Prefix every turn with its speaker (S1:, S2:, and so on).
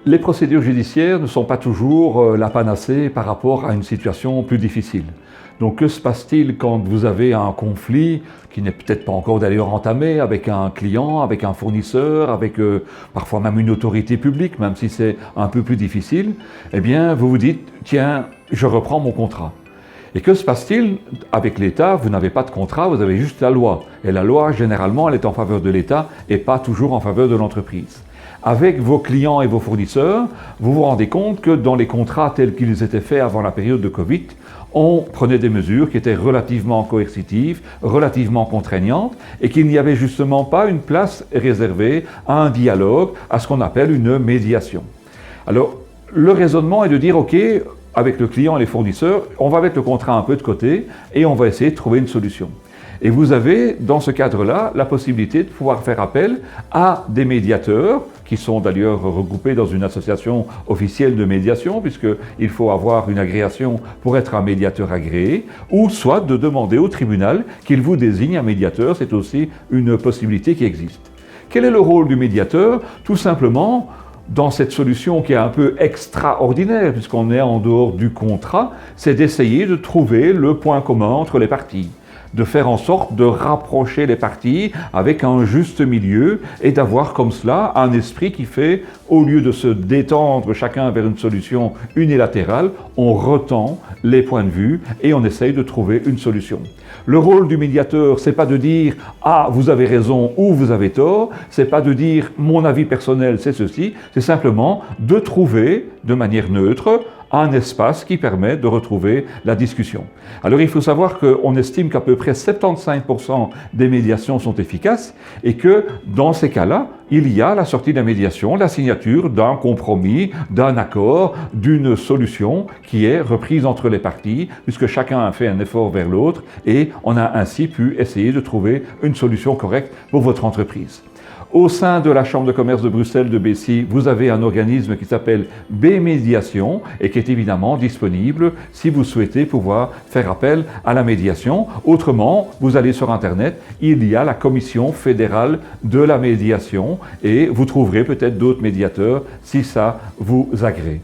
S1: Les procédures judiciaires ne sont pas toujours la panacée par rapport à une situation plus difficile. Donc que se passe-t-il quand vous avez un conflit qui n'est peut-être pas encore d'ailleurs entamé avec un client, avec un fournisseur, avec parfois même une autorité publique, même si c'est un peu plus difficile? Eh bien, vous vous dites, tiens, je reprends mon contrat. Et que se passe-t-il avec l'État? Vous n'avez pas de contrat, vous avez juste la loi. Et la loi, généralement, elle est en faveur de l'État et pas toujours en faveur de l'entreprise. Avec vos clients et vos fournisseurs, vous vous rendez compte que dans les contrats tels qu'ils étaient faits avant la période de Covid, on prenait des mesures qui étaient relativement coercitives, relativement contraignantes, et qu'il n'y avait justement pas une place réservée à un dialogue, à ce qu'on appelle une médiation. Alors, le raisonnement est de dire, OK, avec le client et les fournisseurs, on va mettre le contrat un peu de côté et on va essayer de trouver une solution. Et vous avez, dans ce cadre-là, la possibilité de pouvoir faire appel à des médiateurs, qui sont d'ailleurs regroupés dans une association officielle de médiation, puisqu'il faut avoir une agréation pour être un médiateur agréé, ou soit de demander au tribunal qu'il vous désigne un médiateur, c'est aussi une possibilité qui existe. Quel est le rôle du médiateur? Tout simplement, dans cette solution qui est un peu extraordinaire, puisqu'on est en dehors du contrat, c'est d'essayer de trouver le point commun entre les parties, de faire en sorte de rapprocher les parties avec un juste milieu et d'avoir comme cela un esprit qui fait, au lieu de se détendre chacun vers une solution unilatérale, on retend les points de vue et on essaye de trouver une solution. Le rôle du médiateur, c'est pas de dire « Ah, vous avez raison » ou « Vous avez tort », c'est pas de dire « Mon avis personnel, c'est ceci », c'est simplement de trouver de manière neutre un espace qui permet de retrouver la discussion. Alors il faut savoir qu'on estime qu'à peu près 75% des médiations sont efficaces et que dans ces cas-là, il y a la sortie de la médiation, la signature d'un compromis, d'un accord, d'une solution qui est reprise entre les parties, puisque chacun a fait un effort vers l'autre et on a ainsi pu essayer de trouver une solution correcte pour votre entreprise. Au sein de la Chambre de commerce de Bruxelles de Bessy, vous avez un organisme qui s'appelle B-Médiation et qui est évidemment disponible si vous souhaitez pouvoir faire appel à la médiation. Autrement, vous allez sur Internet, il y a la Commission fédérale de la médiation et vous trouverez peut-être d'autres médiateurs si ça vous agrée.